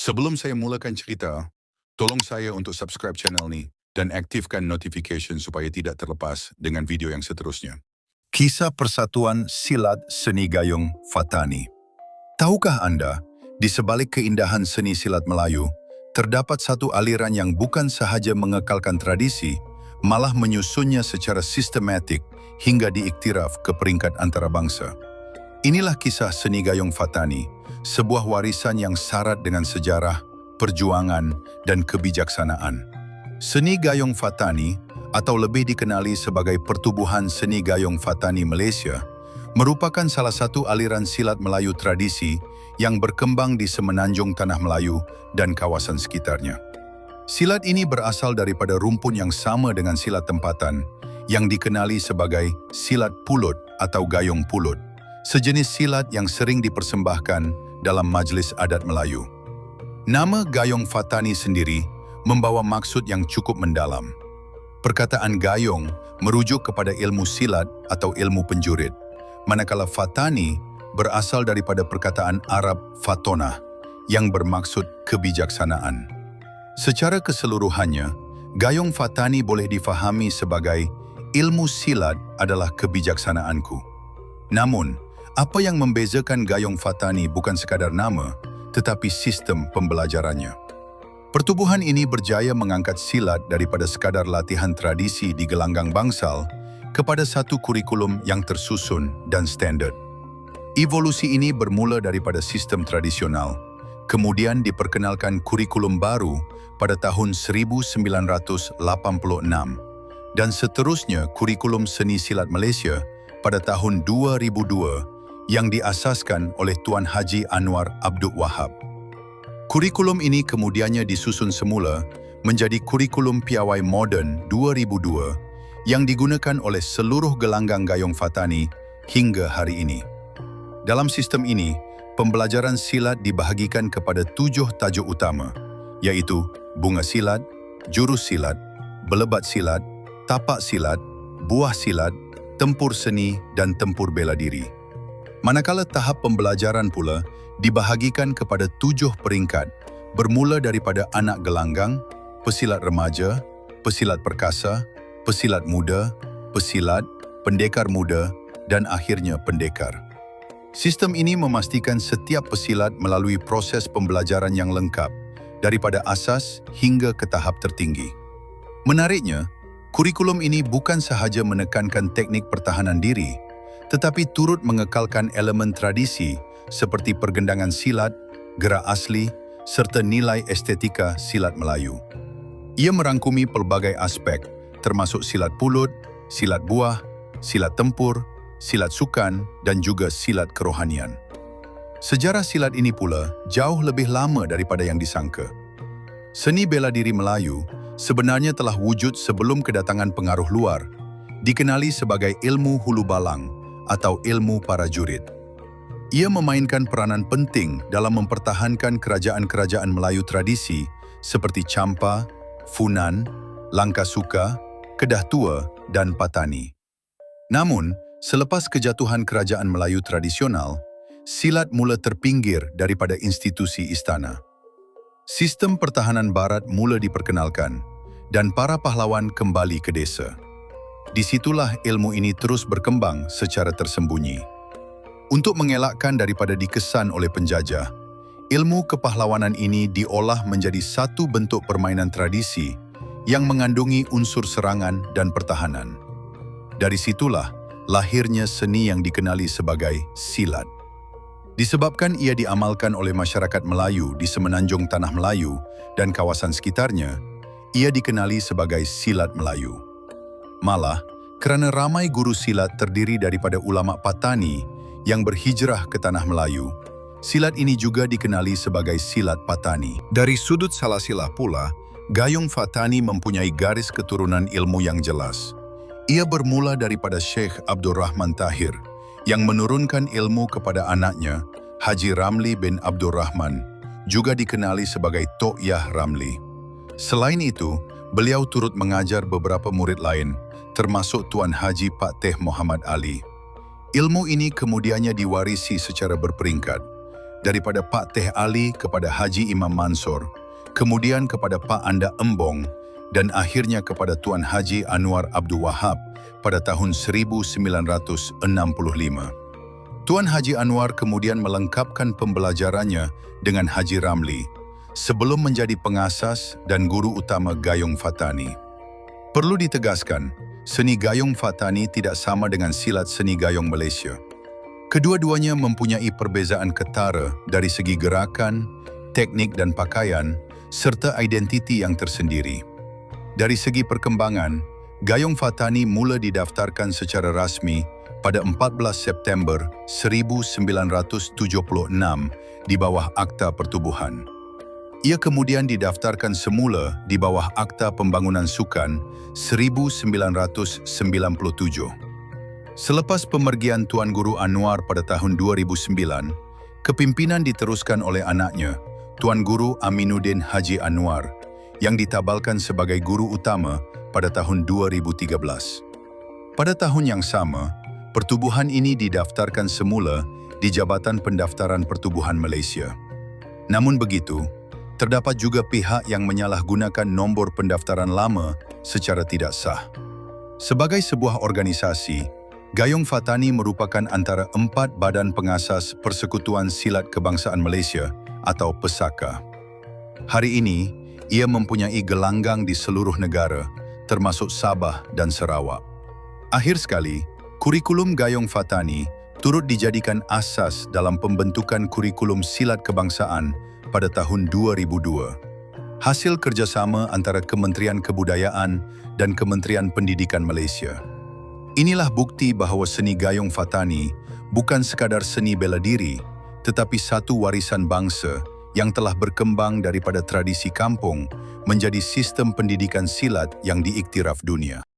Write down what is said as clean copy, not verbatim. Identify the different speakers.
Speaker 1: Sebelum saya mulakan cerita, tolong saya untuk subscribe channel ni dan aktifkan notification supaya tidak terlepas dengan video yang seterusnya. Kisah Persatuan Silat Seni Gayung Fatani. Tahukah Anda, di sebalik keindahan seni silat Melayu, terdapat satu aliran yang bukan sahaja mengekalkan tradisi, malah menyusunnya secara sistematik hingga diiktiraf ke peringkat antarabangsa. Inilah kisah seni gayung Fatani, sebuah warisan yang syarat dengan sejarah, perjuangan, dan kebijaksanaan. Seni gayung Fatani, atau lebih dikenali sebagai Pertubuhan Seni Gayung Fatani Malaysia, merupakan salah satu aliran silat Melayu tradisi yang berkembang di semenanjung Tanah Melayu dan kawasan sekitarnya. Silat ini berasal daripada rumpun yang sama dengan silat tempatan, yang dikenali sebagai silat pulut atau gayung pulut, sejenis silat yang sering dipersembahkan dalam majlis adat Melayu. Nama gayung Fatani sendiri membawa maksud yang cukup mendalam. Perkataan gayung merujuk kepada ilmu silat atau ilmu penjurit, manakala Fatani berasal daripada perkataan Arab fatonah yang bermaksud kebijaksanaan. Secara keseluruhannya, gayung Fatani boleh difahami sebagai ilmu silat adalah kebijaksanaanku. Namun, apa yang membezakan gayung Fatani bukan sekadar nama, tetapi sistem pembelajarannya. Pertubuhan ini berjaya mengangkat silat daripada sekadar latihan tradisi di gelanggang bangsal kepada satu kurikulum yang tersusun dan standard. Evolusi ini bermula daripada sistem tradisional, kemudian diperkenalkan kurikulum baru pada tahun 1986, dan seterusnya kurikulum seni silat Malaysia pada tahun 2002 yang diasaskan oleh Tuan Haji Anwar Abdul Wahab. Kurikulum ini kemudiannya disusun semula menjadi kurikulum piawai moden 2002 yang digunakan oleh seluruh gelanggang gayung Fatani hingga hari ini. Dalam sistem ini, pembelajaran silat dibahagikan kepada 7 tajuk utama, iaitu bunga silat, jurus silat, belebat silat, tapak silat, buah silat, tempur seni dan tempur bela diri. Manakala tahap pembelajaran pula dibahagikan kepada 7 peringkat, bermula daripada anak gelanggang, pesilat remaja, pesilat perkasa, pesilat muda, pesilat, pendekar muda, dan akhirnya pendekar. Sistem ini memastikan setiap pesilat melalui proses pembelajaran yang lengkap, daripada asas hingga ke tahap tertinggi. Menariknya, kurikulum ini bukan sahaja menekankan teknik pertahanan diri, tetapi turut mengekalkan elemen tradisi seperti pergendangan silat, gerak asli, serta nilai estetika silat Melayu. Ia merangkumi pelbagai aspek, termasuk silat pulut, silat buah, silat tempur, silat sukan, dan juga silat kerohanian. Sejarah silat ini pula jauh lebih lama daripada yang disangka. Seni bela diri Melayu sebenarnya telah wujud sebelum kedatangan pengaruh luar, dikenali sebagai ilmu hulu balang atau ilmu para jurit. Ia memainkan peranan penting dalam mempertahankan kerajaan-kerajaan Melayu tradisi seperti Champa, Funan, Langkasuka, Kedah Tua, dan Patani. Namun, selepas kejatuhan kerajaan Melayu tradisional, silat mula terpinggir daripada institusi istana. Sistem pertahanan barat mula diperkenalkan, dan para pahlawan kembali ke desa. Disitulah ilmu ini terus berkembang secara tersembunyi. Untuk mengelakkan daripada dikesan oleh penjajah, ilmu kepahlawanan ini diolah menjadi satu bentuk permainan tradisi yang mengandungi unsur serangan dan pertahanan. Dari situlah lahirnya seni yang dikenali sebagai silat. Disebabkan ia diamalkan oleh masyarakat Melayu di semenanjung Tanah Melayu dan kawasan sekitarnya, ia dikenali sebagai silat Melayu. Malah, kerana ramai guru silat terdiri daripada ulama Patani yang berhijrah ke Tanah Melayu, silat ini juga dikenali sebagai silat Patani. Dari sudut salasilah pula, gayung Fatani mempunyai garis keturunan ilmu yang jelas. Ia bermula daripada Syekh Abdul Rahman Tahir, yang menurunkan ilmu kepada anaknya, Haji Ramli bin Abdul Rahman, juga dikenali sebagai Tok Yah Ramli. Selain itu, beliau turut mengajar beberapa murid lain, termasuk Tuan Haji Pak Teh Muhammad Ali. Ilmu ini kemudiannya diwarisi secara berperingkat. daripada Pak Teh Ali kepada Haji Imam Mansor, kemudian kepada Pak Anda Embong, dan akhirnya kepada Tuan Haji Anwar Abdul Wahab pada tahun 1965. Tuan Haji Anwar kemudian melengkapkan pembelajarannya dengan Haji Ramli, sebelum menjadi pengasas dan guru utama Gayung Fatani. Perlu ditegaskan, seni Gayung Fatani tidak sama dengan silat seni Gayung Malaysia. Kedua-duanya mempunyai perbezaan ketara dari segi gerakan, teknik dan pakaian, serta identiti yang tersendiri. Dari segi perkembangan, Gayung Fatani mula didaftarkan secara rasmi pada 14 September 1976 di bawah Akta Pertubuhan. Ia kemudian didaftarkan semula di bawah Akta Pembangunan Sukan 1997. Selepas pemergian Tuan Guru Anwar pada tahun 2009, kepimpinan diteruskan oleh anaknya, Tuan Guru Aminuddin Haji Anwar, yang ditabalkan sebagai guru utama pada tahun 2013. Pada tahun yang sama, pertubuhan ini didaftarkan semula di Jabatan Pendaftaran Pertubuhan Malaysia. Namun begitu, terdapat juga pihak yang menyalahgunakan nombor pendaftaran lama secara tidak sah. Sebagai sebuah organisasi, Gayung Fatani merupakan antara 4 badan pengasas Persekutuan Silat Kebangsaan Malaysia atau PESAKA. Hari ini, ia mempunyai gelanggang di seluruh negara, termasuk Sabah dan Sarawak. Akhir sekali, kurikulum Gayung Fatani turut dijadikan asas dalam pembentukan kurikulum silat kebangsaan pada tahun 2002. Hasil kerjasama antara Kementerian Kebudayaan dan Kementerian Pendidikan Malaysia. Inilah bukti bahawa seni Gayung Fatani bukan sekadar seni bela diri, tetapi satu warisan bangsa yang telah berkembang daripada tradisi kampung menjadi sistem pendidikan silat yang diiktiraf dunia.